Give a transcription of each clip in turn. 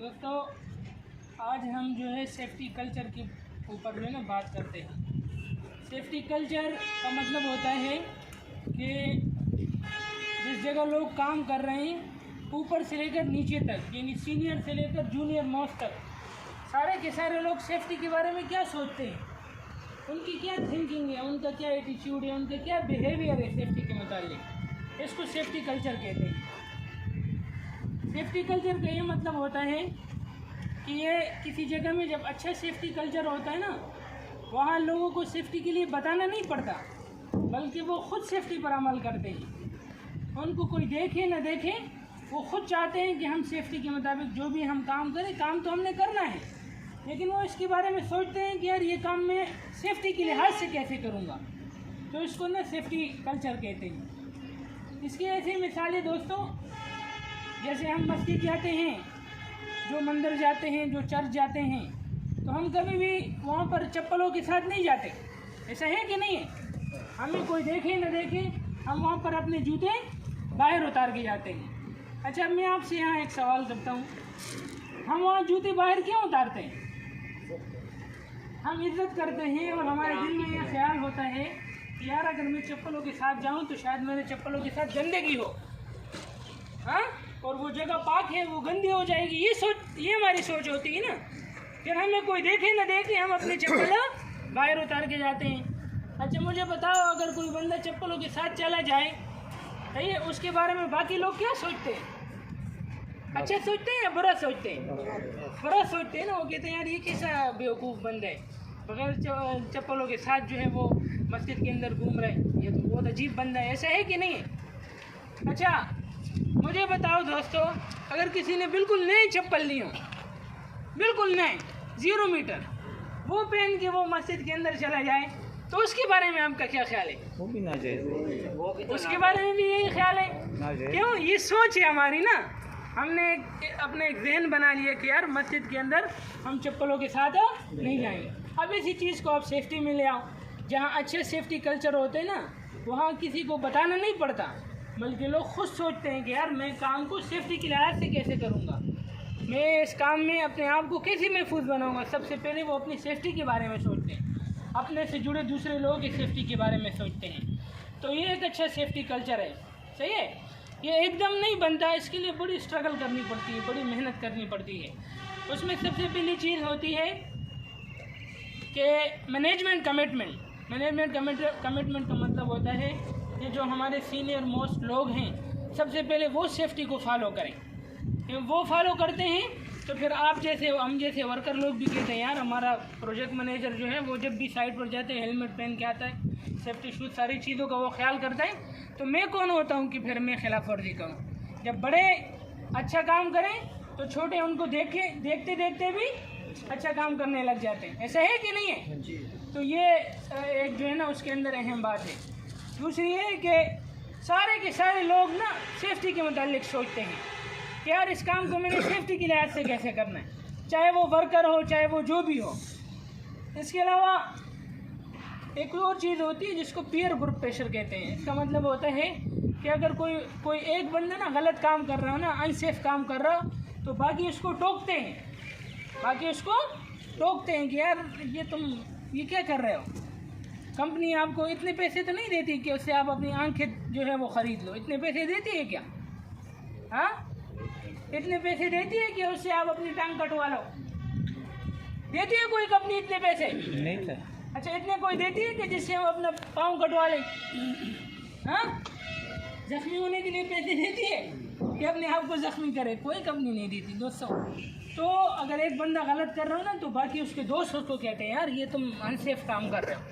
दोस्तों, आज हम जो है सेफ्टी कल्चर के ऊपर जो है ना बात करते हैं। सेफ्टी कल्चर का मतलब होता है कि जिस जगह लोग काम कर रहे हैं ऊपर से लेकर नीचे तक, यानी सीनियर से लेकर जूनियर मोस्ट तक, सारे के सारे लोग सेफ्टी के बारे में क्या सोचते हैं, उनकी क्या थिंकिंग है, उनका क्या एटीट्यूड है, उनका क्या बिहेवियर है सेफ्टी के मुतालिक, इसको सेफ्टी कल्चर कहते हैं। सेफ्टी कल्चर का ये मतलब होता है कि ये किसी जगह में जब अच्छा सेफ्टी कल्चर होता है ना, वहाँ लोगों को सेफ्टी के लिए बताना नहीं पड़ता, बल्कि वो खुद सेफ्टी पर अमल करते हैं। उनको कोई देखे ना देखे, वो खुद चाहते हैं कि हम सेफ्टी के मुताबिक जो भी हम काम करें, काम तो हमने करना है, लेकिन वो इसके बारे में सोचते हैं कि यार ये काम मैं सेफ्टी के लिहाज से कैसे करूँगा। तो इसको ना सेफ्टी कल्चर कहते हैं। इसकी ऐसी मिसालें दोस्तों, जैसे हम मस्जिद जाते हैं, जो मंदिर जाते हैं, जो चर्च जाते हैं, तो हम कभी भी वहाँ पर चप्पलों के साथ नहीं जाते। ऐसा है कि नहीं है? हमें कोई देखे न देखे, हम वहाँ पर अपने जूते बाहर उतार के जाते हैं। अच्छा, मैं आपसे यहाँ एक सवाल करता हूँ, हम वहाँ जूते बाहर क्यों उतारते हैं? हम इज्जत करते हैं और हमारे दिल में यह ख्याल होता है कि यार अगर मैं चप्पलों के साथ जाऊँ तो शायद मेरे चप्पलों के साथ गंदगी हो, हाँ, और वो जगह पाक है वो गंदी हो जाएगी। ये हमारी सोच होती है ना। फिर हमें कोई देखे ना देखे, हम अपने चप्पल बाहर उतार के जाते हैं। अच्छा, मुझे बताओ, अगर कोई बंदा चप्पलों के साथ चला जाए, सही है, उसके बारे में बाकी लोग क्या सोचते हैं? अच्छा सोचते हैं या बुरा सोचते हैं? बुरा सोचते हैं ना। वो कहते हैं यार ये कैसा बेवकूफ़ बंदा है, बगैर चप्पलों के साथ जो है वो मस्जिद के अंदर घूम रहे हैं, ये तो बहुत अजीब बंदा है। ऐसा है कि नहीं है? अच्छा, मुझे बताओ दोस्तों, अगर किसी ने बिल्कुल नई चप्पल ली हो, बिल्कुल नए 0 मीटर, वो पहन के वो मस्जिद के अंदर चला जाए, तो उसके बारे में आपका क्या ख्याल है? वो भी नाजायज़, उसके बारे में भी यही ख्याल है। क्यों? ये सोच है हमारी ना। हमने अपने एक ज़हन बना लिया कि यार मस्जिद के अंदर हम चप्पलों के साथ नहीं जाएंगे। अब इसी चीज़ को आप सेफ्टी में ले आओ। जहाँ अच्छे सेफ्टी कल्चर होते हैं ना, वहाँ किसी को बताना नहीं पड़ता, बल्कि लोग खुद सोचते हैं कि यार मैं काम को सेफ्टी के लिहाज से कैसे करूँगा, मैं इस काम में अपने आप को कैसे महफूज बनाऊँगा। सबसे पहले वो अपनी सेफ्टी के बारे में सोचते हैं, अपने से जुड़े दूसरे लोगों की सेफ्टी के बारे में सोचते हैं। तो ये एक अच्छा सेफ्टी कल्चर है। सही है, ये एकदम नहीं बनता, इसके लिए बड़ी स्ट्रगल करनी पड़ती है, बड़ी मेहनत करनी पड़ती है। उसमें सबसे पहली चीज़ होती है कि मैनेजमेंट कमिटमेंट। कमिटमेंट का मतलब होता है कि जो हमारे सीनियर मोस्ट लोग हैं, सबसे पहले वो सेफ्टी को फॉलो करें। वो फॉलो करते हैं तो फिर आप जैसे, हम जैसे वर्कर लोग भी कहते हैं यार हमारा प्रोजेक्ट मैनेजर जो है वो जब भी साइट पर जाते हैं हेलमेट पहन के आता है, सेफ्टी शूज, सारी चीज़ों का वो ख्याल करता है। तो मैं कौन होता हूँ कि फिर मैं खिलाफ वर्जी करूँ? जब बड़े अच्छा काम करें तो छोटे उनको देखते देखते भी अच्छा काम करने लग जाते हैं। ऐसा है कि नहीं है? तो ये एक जो है ना उसके अंदर अहम बात है। दूसरी है कि सारे के सारे लोग ना सेफ्टी के मुतालिक सोचते हैं कि यार इस काम को मैंने सेफ्टी के लिहाज से कैसे करना है, चाहे वो वर्कर हो, चाहे वो जो भी हो। इसके अलावा एक और चीज़ होती है जिसको पीयर ग्रुप प्रेशर कहते हैं। इसका मतलब होता है कि अगर कोई एक बंदा ना गलत काम कर रहा हो ना, अनसेफ काम कर रहा हो, तो बाकी उसको टोकते हैं कि यार ये क्या कर रहे हो, कंपनी आपको इतने पैसे तो नहीं देती कि उससे आप अपनी आंखें जो है वो ख़रीद लो। इतने पैसे देती है क्या? हाँ, इतने पैसे देती है कि उससे आप अपनी टांग कटवा लो? देती है कोई कंपनी इतने पैसे? नहीं था। अच्छा, इतने कोई देती है कि जिससे हम अपना पाँव कटवा लें? हाँ, ज़ख्मी होने के लिए पैसे देती है कि अपने आप को ज़ख्मी करे? कोई कंपनी नहीं देती दोस्तों। तो अगर एक बंदा गलत कर रहा हो ना, तो बाकी उसके दोस्त उसको कहते हैं यार ये तुम अनसेफ काम कर रहे हो।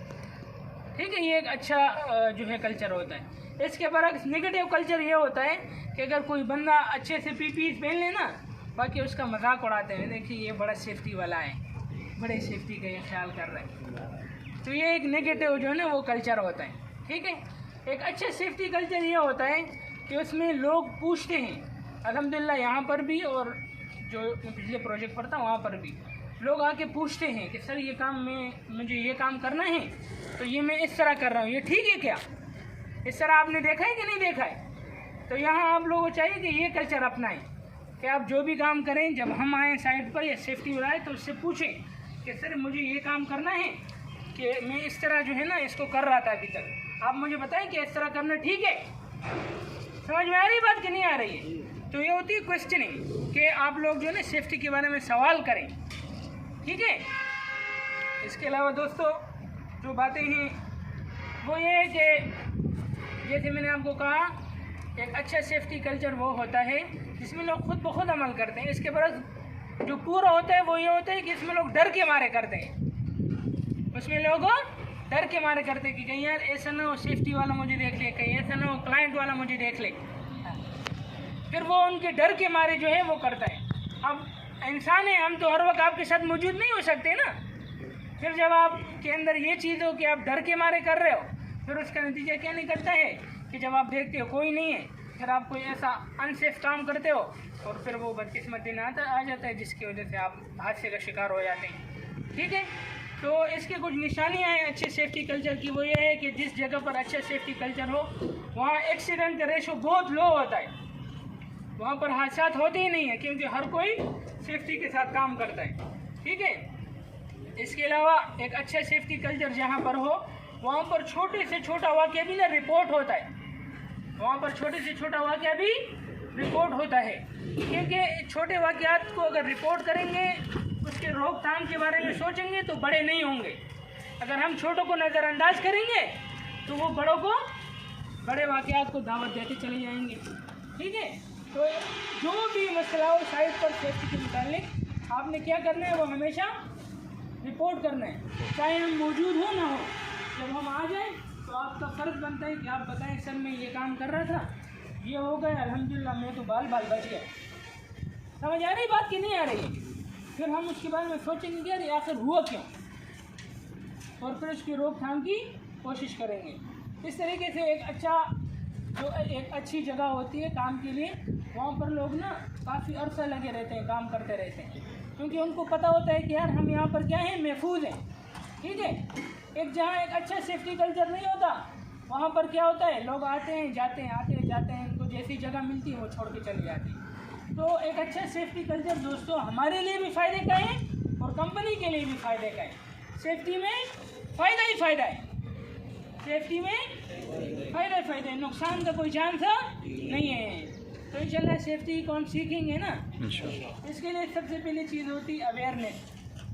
ठीक है, ये एक अच्छा जो है कल्चर होता है। इसके बरक्स नेगेटिव कल्चर ये होता है कि अगर कोई बंदा अच्छे से पीपीई पहन लेना, बाकी उसका मजाक उड़ाते हैं, देखिए ये बड़ा सेफ्टी वाला है, बड़े सेफ्टी का ये ख्याल कर रहे हैं। तो ये एक नेगेटिव जो है ना वो कल्चर होता है। ठीक है, एक अच्छा सेफ्टी कल्चर ये होता है कि उसमें लोग पूछते हैं। अल्हम्दुलिल्लाह यहाँ पर भी और जो पिछले प्रोजेक्ट पर था वहाँ पर भी लोग आके पूछते हैं कि सर ये काम मुझे ये काम करना है, तो ये मैं इस तरह कर रहा हूँ, ये ठीक है क्या? इस तरह आपने देखा है कि नहीं देखा है? तो यहाँ आप लोगों को चाहिए कि ये कल्चर अपनाएं। कि आप जो भी काम करें, जब हम आएँ साइट पर या सेफ्टी वाला है तो उससे पूछें कि सर मुझे ये काम करना है कि मैं इस तरह जो है ना इसको कर रहा था अभी तक, आप मुझे बताएं कि इस तरह करना ठीक है। समझ में आ रही बात कि नहीं आ रही है? तो ये होती है क्वेश्चनिंग कि आप लोग जो है ना सेफ्टी के बारे में सवाल करें, ठीक है। इसके अलावा दोस्तों जो बातें हैं वो ये है कि जैसे मैंने आपको कहा, एक अच्छा सेफ्टी कल्चर वो होता है जिसमें लोग खुद ब खुद अमल करते हैं। इसके बरस जो पूरा होता है वो ये होता है कि इसमें लोग डर के मारे करते हैं, उसमें लोग डर के मारे करते हैं कि कहीं यार ऐसा ना हो सेफ्टी वाला मुझे देख ले, कहीं ऐसा ना हो क्लाइंट वाला मुझे देख ले, फिर वो उनके डर के मारे जो है वो करता है। अब इंसान है, हम तो हर वक्त आपके साथ मौजूद नहीं हो सकते ना, फिर जब आपके अंदर ये चीज़ हो कि आप डर के मारे कर रहे हो, फिर उसका नतीजा क्या निकलता है कि जब आप देखते हो कोई नहीं है, फिर आप कोई ऐसा अनसेफ काम करते हो और फिर वो बदकिस्मत दिन आ जाता है जिसकी वजह से आप हादसे का शिकार हो जाते हैं, ठीक है। तो इसकी कुछ निशानियां हैं अच्छे सेफ्टी कल्चर की। वो ये है कि जिस जगह पर अच्छा सेफ्टी कल्चर हो वहाँ एक्सीडेंट का रेशो बहुत लो होता है, वहाँ पर हादसा होते ही नहीं है क्योंकि हर कोई सेफ्टी के साथ काम करता है, ठीक है। इसके अलावा एक अच्छा सेफ्टी कल्चर जहाँ पर हो वहाँ पर छोटे से छोटा वाक़या भी ना रिपोर्ट होता है, वहाँ पर छोटे से छोटा वाक़या भी रिपोर्ट होता है, क्योंकि छोटे वाक़यात को अगर रिपोर्ट करेंगे, उसके रोकथाम के बारे में सोचेंगे तो बड़े नहीं होंगे। अगर हम छोटों को नज़रअंदाज करेंगे तो वो बड़ों को बड़े वाक़यात को दावत देते चले जाएंगे, ठीक है। तो जो भी मसला हो साइट पर सेफ्टी के मुतालिक आपने क्या करना है, वो हमेशा रिपोर्ट करना है, चाहे हम मौजूद हो ना हो। जब हम आ जाएं तो आपका फ़र्ज़ बनता है कि आप बताएं सर मैं ये काम कर रहा था, ये हो गया, अल्हम्दुलिल्लाह मैं तो बाल बच गया। समझ आ रही बात कि नहीं आ रही है? फिर हम उसके बारे में सोचेंगे यार आखिर हुआ क्यों, और फिर उसकी रोकथाम की कोशिश करेंगे। इस तरीके से एक अच्छी जगह होती है काम के लिए, वहाँ पर लोग ना काफ़ी अरसा लगे रहते हैं, काम करते रहते हैं, क्योंकि उनको पता होता है कि यार हम यहाँ पर क्या है, महफूज हैं, ठीक है। जहाँ एक अच्छा सेफ्टी कल्चर नहीं होता वहाँ पर क्या होता है, लोग आते हैं जाते हैं, आते हैं जाते हैं, उनको जैसी जगह मिलती है वो छोड़ के चले जाते हैं। तो एक अच्छा सेफ्टी कल्चर दोस्तों हमारे लिए भी फ़ायदे का है और कंपनी के लिए भी फ़ायदे का है। सेफ्टी में फ़ायदा ही फ़ायदा है, सेफ्टी में फ़ायदा ही फ़ायदा है, नुकसान का कोई चांस नहीं है। तो इंशाल्लाह सेफ्टी को हम सीखेंगे ना, इसके लिए सबसे पहली चीज़ होती है अवेयरनेस,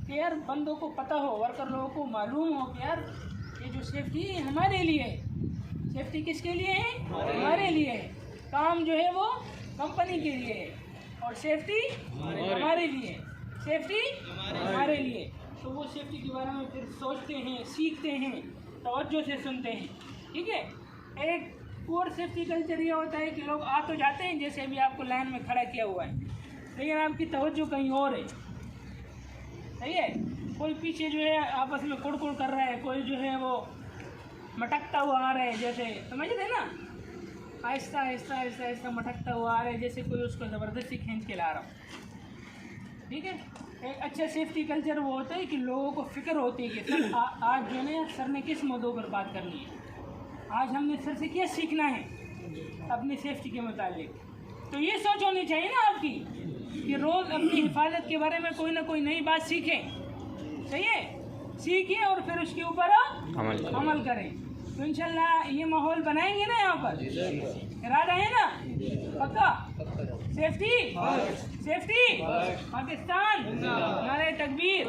कि यार बंदों को पता हो, वर्कर लोगों को मालूम हो कि यार ये जो सेफ्टी है हमारे लिए है। सेफ्टी किसके लिए है? हमारे लिए है। काम जो है वो कंपनी के लिए है और सेफ्टी हमारे लिए, सेफ्टी हमारे लिए। तो वो सेफ्टी के बारे में फिर सोचते हैं, सीखते हैं, तवज्जो से सुनते हैं, ठीक है। एक पुअर सेफ्टी कल्चर ये होता है कि लोग आ तो जाते हैं, जैसे अभी आपको लाइन में खड़ा किया हुआ है, लेकिन आपकी तवज्जो कहीं और है, सही है। कोई पीछे जो है आपस में कुड़ कर रहा है, कोई जो है वो मटकता हुआ आ रहा है, जैसे समझ रहे ना, आहिस्ता आहिस्ता आहिस्ता आहिस्ता मटकता हुआ आ रहा है, जैसे कोई उसको ज़बरदस्ती खींच के ला रहा हो, ठीक है। एक अच्छा सेफ्टी कल्चर वो होता है कि लोगों को फिक्र होती है कि सर आज जो है सर ने किस मुद्दों पर बात करनी है, आज हमने सर से क्या सीखना है अपनी सेफ्टी के मुतालिक। तो ये सोच होनी चाहिए ना आपकी कि रोज़ अपनी हिफाजत के बारे में कोई ना कोई नई बात सीखें, सही है, सीखें और फिर उसके ऊपर अमल करें। तो इंशाल्लाह ये माहौल बनाएंगे ना यहाँ पर, इरादा है ना पक्का। सेफ्टी सेफ्टी पाकिस्तान, नारे तकबीर।